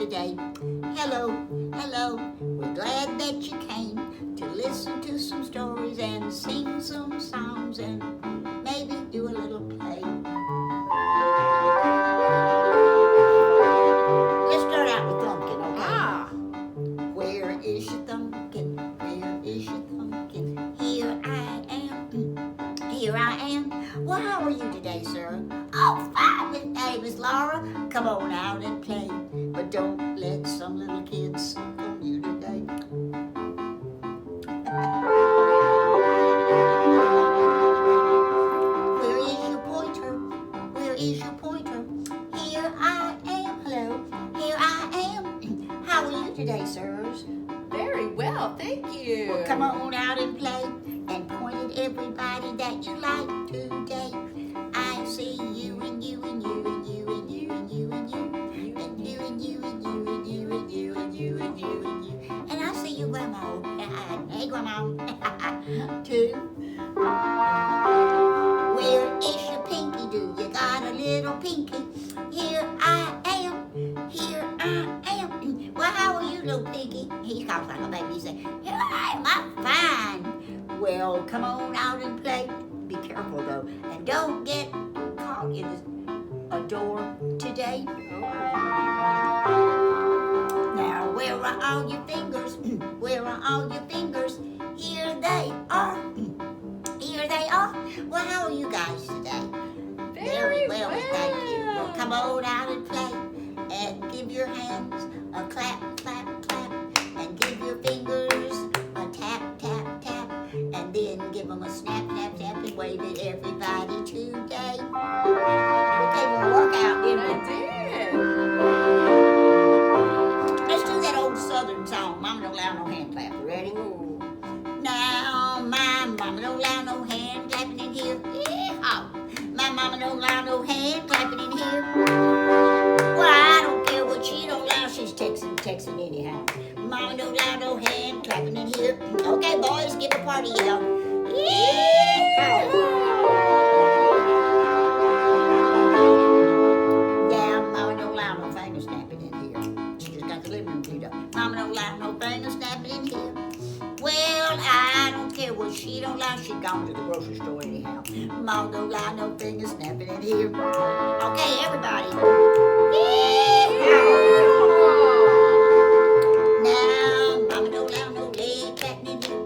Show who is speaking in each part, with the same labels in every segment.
Speaker 1: today? Hello, hello. We're glad that you came to listen to some stories and sing some songs and maybe do a little play. Let's start out with Thumpkin, okay? Where is your Thumpkin? Where is your Thumpkin? Here I am. Here I am. Well, how are you today, sir? Oh, fine. Hey, Miss Laura, come on out and play. But don't let some little kids on you today. Where is your pointer? Where is your pointer? Here I am. Hello. Here I am. How are you today, sirs?
Speaker 2: Very well, thank you.
Speaker 1: Well, come on out and play and point at everybody that you like today. I see you and you and you and you and you and you and you and you and you and you and you and you and you and you and you and I see you, Grandma. Hey, Grandma. Too. Where is your pinky? Do you got a little pinky? Here I am. Here I am. Well, how are you, little pinky? He talks like a baby. He says, here I am. I'm fine. Well, come on out and play. Be careful, though. And don't get caught in a door today. Now, where are all your fingers? Where are all your fingers? Here they are. Here they are. Well, how are you guys today?
Speaker 2: Very
Speaker 1: well, thank you. Well, come on out and play. And give your hands a clap, clap, clap. And give your fingers a tap, tap, tap. And then give them a snap, snap, snap. And wave at everybody today. We gave them a workout, didn't we?
Speaker 2: I did.
Speaker 1: Let's do that old Southern song. Mama don't allow no hand clap. You ready? Now, my mama don't allow no hand clapping in here. Yeehaw. My mama don't allow no hand clapping in here. Well, I don't care what she don't allow. She's texting anyhow. Mama don't allow no hand clapping in here. Okay, boys, give a party yell. Yeehaw. Yeah, mama don't allow no finger snapping in here. She just got the living room cleaned up. Mama don't allow no finger snapping in here. Well, I don't care what she don't allow. She gone to the grocery store anyhow. Mama don't allow no finger snapping in here. Okay, everybody. Now, mama don't allow no leg patting in here.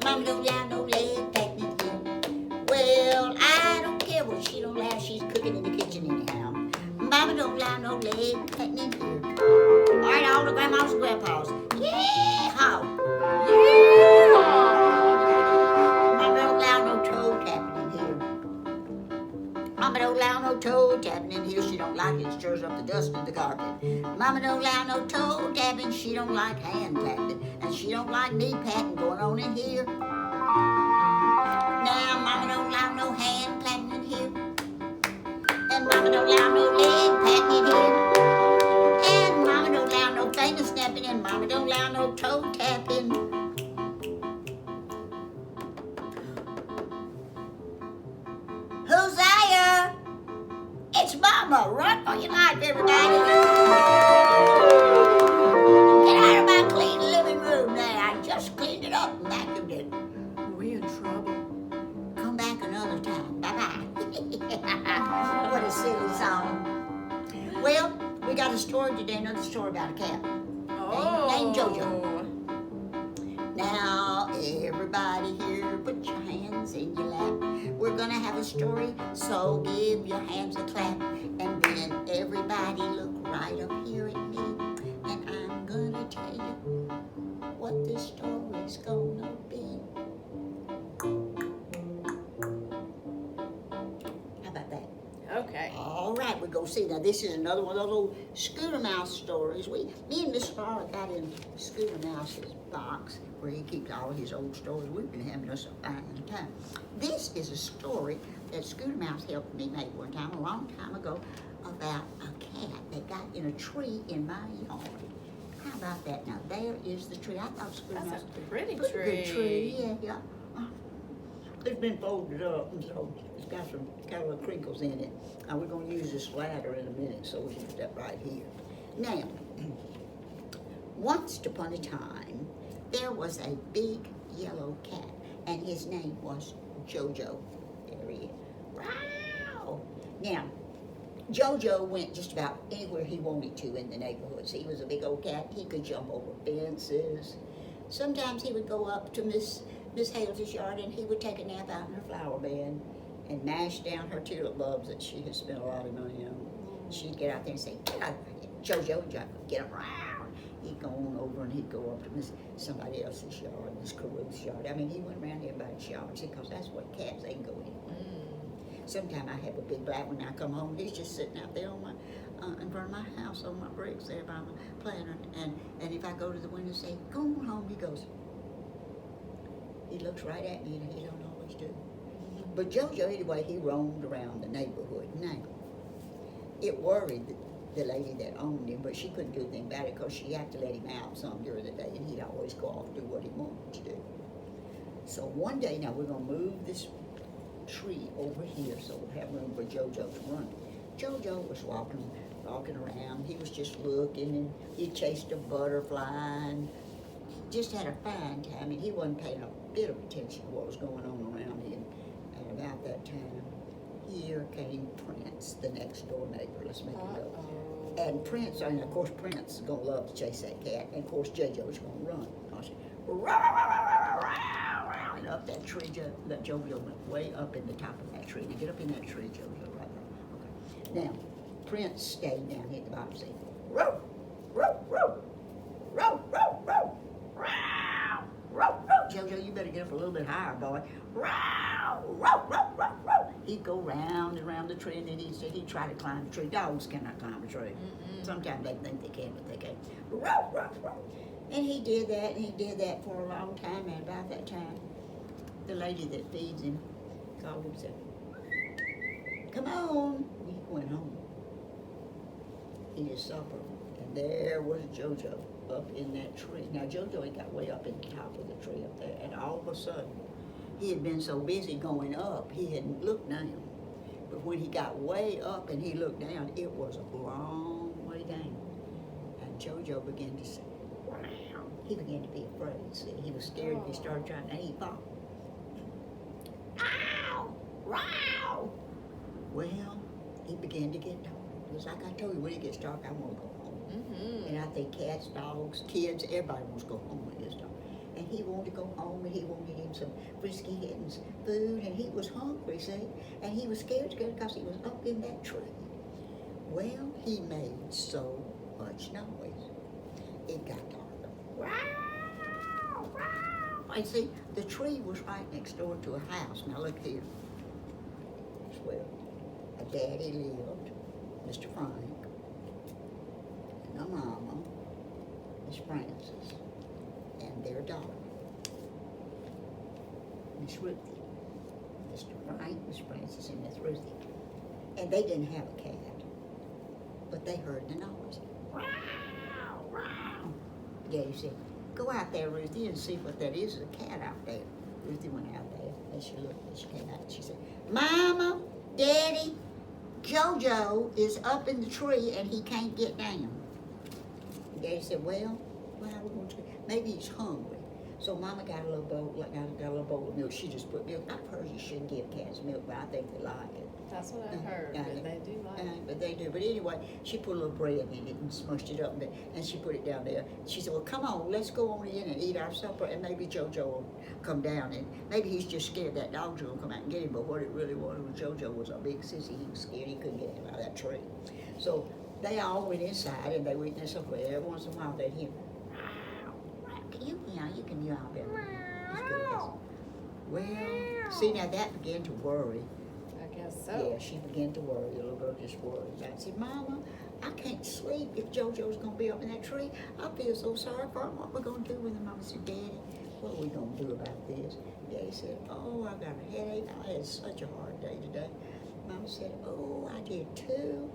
Speaker 1: Mama don't allow no leg patting in here. Well, I don't care what she don't allow. She's cooking in the kitchen anyhow. Mama don't allow no leg patting in here. All right, all the grandmas and grandpas. Yeehaw! Mama don't allow no toe tapping in here. Mama don't allow no toe tapping in here. She don't like it. It stirs up the dust in the carpet. Mama don't allow no toe tapping. She don't like hand clapping. And she don't like knee patting going on in here. Now, Mama don't allow no hand clapping in here. And Mama don't allow no leg patting in here. And Mama don't allow no finger snapping. And Mama don't allow no toe tapping. Who's there? It's Mama. Run for your life, everybody. Get out of my clean living room there. I just cleaned it up and vacuumed it.
Speaker 2: Are we in trouble?
Speaker 1: Come back another time. Bye-bye. What a silly song. Well, we got a story today, another story about a cat. Named Jojo. Now, everybody here, put your hands in your lap. We're gonna have a story, so give your hands a clap. And then everybody look right up here at me. And I'm gonna tell you what this story's gonna be. How about that?
Speaker 2: Okay.
Speaker 1: All right, we're going to see. Now, this is another one of those old Scooter Mouse stories. Me and Miss Laura got in Scooter Mouse's box where he keeps all his old stories. We've been having us a fine time. This is a story that Scooter Mouse helped me make one time, a long time ago, about a cat that got in a tree in my yard. How about that? Now, there is the tree. I thought Scooter Mouse
Speaker 2: That's a pretty
Speaker 1: good
Speaker 2: tree.
Speaker 1: tree. Yeah. It's been folded up, and so it's got little crinkles in it. We're going to use this ladder in a minute, so we can step right here. Now, once upon a time, there was a big yellow cat, and his name was Jojo. There he is. Wow! Now, Jojo went just about anywhere he wanted to in the neighborhoods. He was a big old cat. He could jump over fences. Sometimes he would go up to Miss Hale's yard, and he would take a nap out in her flower bed and mash down her tulip bulbs that she had spent a lot of money on. She'd get out there and say, "Get out there, Jojo," and get around. He'd go on over and he'd go up to somebody else's yard, Miss Caruth's yard. I mean, he went around everybody's yards because that's what cats, they can go anywhere. Sometimes I have a big black one. When I come home, he's just sitting out there on my, in front of my house on my bricks there by my planter. And if I go to the window and say, "Go on home," he goes. He looks right at me, and he don't always do. But Jojo, anyway, he roamed around the neighborhood. Now, it worried the lady that owned him, but she couldn't do anything about it because she had to let him out some during the day, and he'd always go off and do what he wanted to do. So one day, now we're going to move this tree over here so we'll have room for Jojo to run. Jojo was walking around. He was just looking, and he chased a butterfly and just had a fine time, and he wasn't paying a bit of attention to what was going on around him. And about that time, here came Prince, the next door neighbor. Let's make it go. And Prince, and of course Prince is gonna love to chase that cat, and of course Jojo's gonna run. And up that tree, that Jojo went way up in the top of that tree. Now get up in that tree, Jojo, right there. Okay. Now, Prince stayed down here at the bottom, saying, "Row, row, row, row, row, row, row, row, row." Jojo, you better get up a little bit higher, boy. Row, row, row, row, row. He'd go round and round the tree, and then he'd try to climb the tree. Dogs cannot climb a tree. Sometimes they think they can, but they can't. Row, row, row. And he did that, and he did that for a long time, and about that time, the lady that feeds him called him and said, "Come on." He went home. Eat his supper. And there was Jojo up in that tree. Now, Jojo had got way up in the top of the tree up there, and all of a sudden, he had been so busy going up, he hadn't looked down. But when he got way up and he looked down, it was a long way down. And Jojo began to say, "Wow." He began to be afraid. See, he was scared if he started trying to eat fall. Ow! Wow! Well, he began to get dark. Because like I told you, when it gets dark, I want to go home. And I think cats, dogs, kids, everybody wants to go home when it gets dark. And he wanted to go home, and he wanted him some Frisky Kittens food, and he was hungry, see? And he was scared to go because he was up in that tree. Well, he made so much noise. It got dark. Wow! Wow! And see, the tree was right next door to a house. Now look here. It's where a daddy lived, Mr. Frank, and a mama, Miss Frances, and their daughter, Miss Ruthie. Mr. Frank, Miss Frances, and Miss Ruthie. And they didn't have a cat, but they heard the noise. Wow! Wow! Daddy said, "Go out there, Ruthie, and see what that is. There's a cat out there." Ruthie went out there, and she looked, and she came out, and she said, "Mama, Daddy, Jojo is up in the tree, and he can't get down." And Daddy said, well, how are we going to? Maybe he's hungry. So Mama got a little bowl, of milk. She just put milk. I've heard you shouldn't give cats milk, but I think they like it.
Speaker 2: That's what I've heard, but they do like it.
Speaker 1: But they do. But anyway, she put a little bread in it and smushed it up, and she put it down there. She said, "Well, come on, let's go on in and eat our supper, and maybe Jojo will come down, and maybe he's just scared that dog's going to come out and get him." But what it really was Jojo was a big sissy. He was scared. He couldn't get him out of that tree. So they all went inside, and they were eating their supper. Every once in a while, they'd hear, you can meow a bit. Well, see, now that began to worry.
Speaker 2: I guess so.
Speaker 1: Yeah, she began to worry. The little girl just worried. I said, "Mama, I can't sleep if Jojo's going to be up in that tree. I feel so sorry for him. What are we going to do with him?" Mama said, "Daddy, what are we going to do about this?" Daddy said, "Oh, I got a headache. I had such a hard day today." Mama said, "Oh, I did too.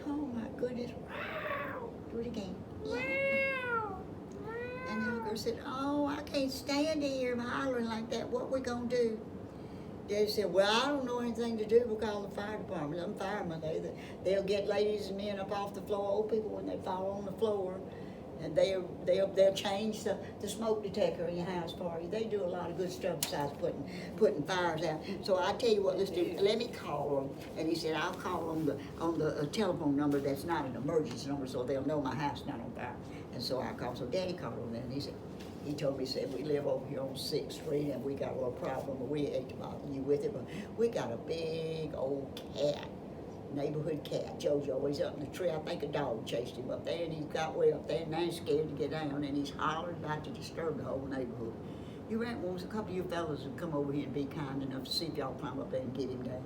Speaker 1: Oh, my goodness. Wow. Do it again. Wow. And the little girl said, "Oh, I can't stand to hear him hollering like that. What we going to do?" They said, well, I don't know anything to do. We'll call the fire department. Them firemen, they'll get ladies and men up off the floor, old people when they fall on the floor, and they'll change the smoke detector in your house for you. They do a lot of good stuff besides putting fires out. So I tell you what, let's do. Let me call them. And he said, I'll call on the telephone number that's not an emergency number, so they'll know my house is not on fire. And so I called. So Daddy called him, and he said. He told me, said, we live over here on 6th Street and we got a little problem, but we hate to bother you with it, but we got a big old cat, neighborhood cat, Jojo. He's up in the tree. I think a dog chased him up there, and he got way up there, and now he's scared to get down, and he's hollering about to disturb the whole neighborhood. You rent once, a couple of you fellas would come over here and be kind enough to see if y'all climb up there and get him down.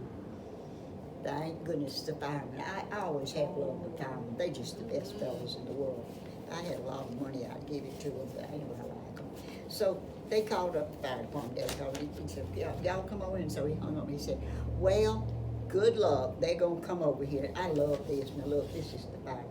Speaker 1: Thank goodness the firemen. I always have loved the firemen. They just the best fellas in the world. I had a lot of money, I'd give it to them, but anyway, I like them. So they called up the fire department. They called me and said, y'all come over. And so he hung up and he said, well, good luck. They're going to come over here. I love this. Now look, this is the fire.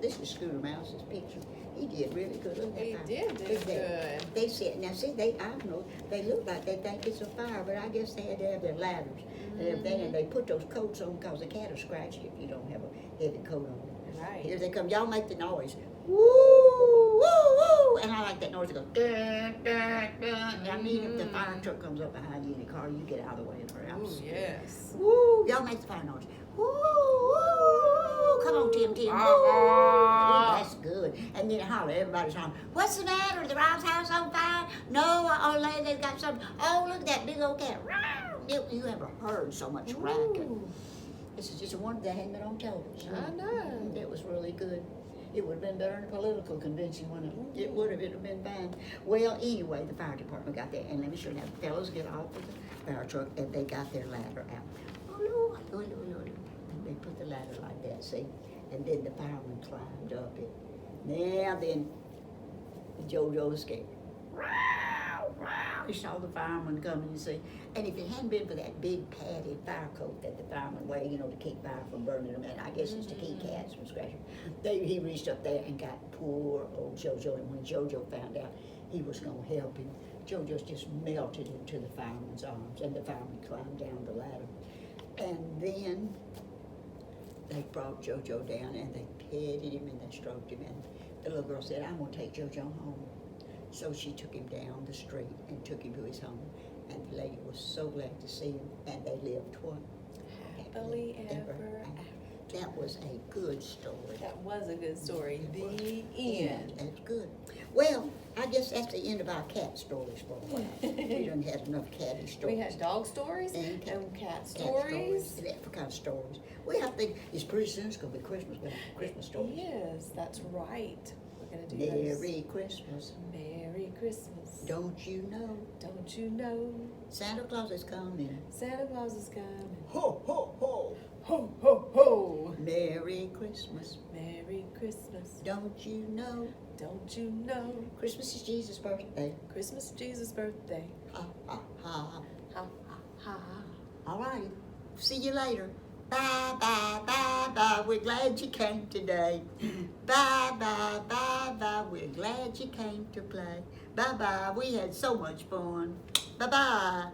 Speaker 1: This is Scooter Mouse's picture. He did really good. Look at that
Speaker 2: He
Speaker 1: fire.
Speaker 2: did do good.
Speaker 1: They said, now see, I don't know, they look like they think it's a fire, but I guess they had to have their ladders and everything, and they put those coats on because the cat will scratch you if you don't have a heavy coat on.
Speaker 2: Right.
Speaker 1: Here they come. Y'all make the noise. Woo, woo, woo. And I like that noise. It goes, dun, dun, dun. I mean, if the fire truck comes up behind you in the car, you get out of the way and hurry. I'm
Speaker 2: Ooh,
Speaker 1: scared.
Speaker 2: yes.
Speaker 1: Woo. Y'all make the fire noise. Woo, woo. Come on, Tim. Woo. That's good. And then holler. Everybody's hollering. What's the matter? The Rouse house on fire? No, old lady, they've got something. Oh, look at that big old cat. You ever heard so much racket? This is just a wonder that hadn't been on television.
Speaker 2: I know.
Speaker 1: It was really good. It would have been better in a political convention, wouldn't it? It would have. It would have been fine. Well, anyway, the fire department got there, and let me show you how the fellows get off of the fire truck, and they got their ladder out. Oh, Lord, and they put the ladder like that, see? And then the fireman climbed up it. Now then, Jojo was scared. He saw the fireman coming, you see. And if it hadn't been for that big padded fire coat that the firemen wear, you know, to keep fire from burning them, and I guess it's to keep cats from scratching, he reached up there and got poor old Jojo. And when Jojo found out he was going to help him, Jojo just melted into the fireman's arms, and the fireman climbed down the ladder. And then they brought Jojo down, and they petted him, and they stroked him, and the little girl said, I'm going to take Jojo home. So she took him down the street and took him to his home. And the lady was so glad to see him. And they lived what?
Speaker 2: Happily ever after.
Speaker 1: That was a good story.
Speaker 2: That was a good story. The end.
Speaker 1: That's good. Well, I guess that's the end of our cat stories for a while. We done had enough catty stories.
Speaker 2: We had dog stories
Speaker 1: And
Speaker 2: and
Speaker 1: cat
Speaker 2: cat stories.
Speaker 1: And African stories. We have to think, it's pretty soon it's going to be Christmas. We're going to have Christmas stories.
Speaker 2: Yes, that's right. We're going to do
Speaker 1: Merry Christmas.
Speaker 2: Merry Christmas.
Speaker 1: Don't you know
Speaker 2: Don't you know
Speaker 1: Santa Claus is coming?
Speaker 2: Santa Claus is coming?
Speaker 1: Ho, ho, ho.
Speaker 2: Ho, ho, ho.
Speaker 1: Merry Christmas.
Speaker 2: Merry Christmas.
Speaker 1: Don't you know
Speaker 2: Don't you know
Speaker 1: Christmas is Jesus' birthday?
Speaker 2: Christmas is Jesus' birthday?
Speaker 1: Ha, ha, ha.
Speaker 2: Ha, ha, ha.
Speaker 1: All right. See you later. Bye, bye, bye, bye. We're glad you came today. Bye, bye, bye, bye. We're glad you came to play. Bye, bye. We had so much fun. Bye, bye.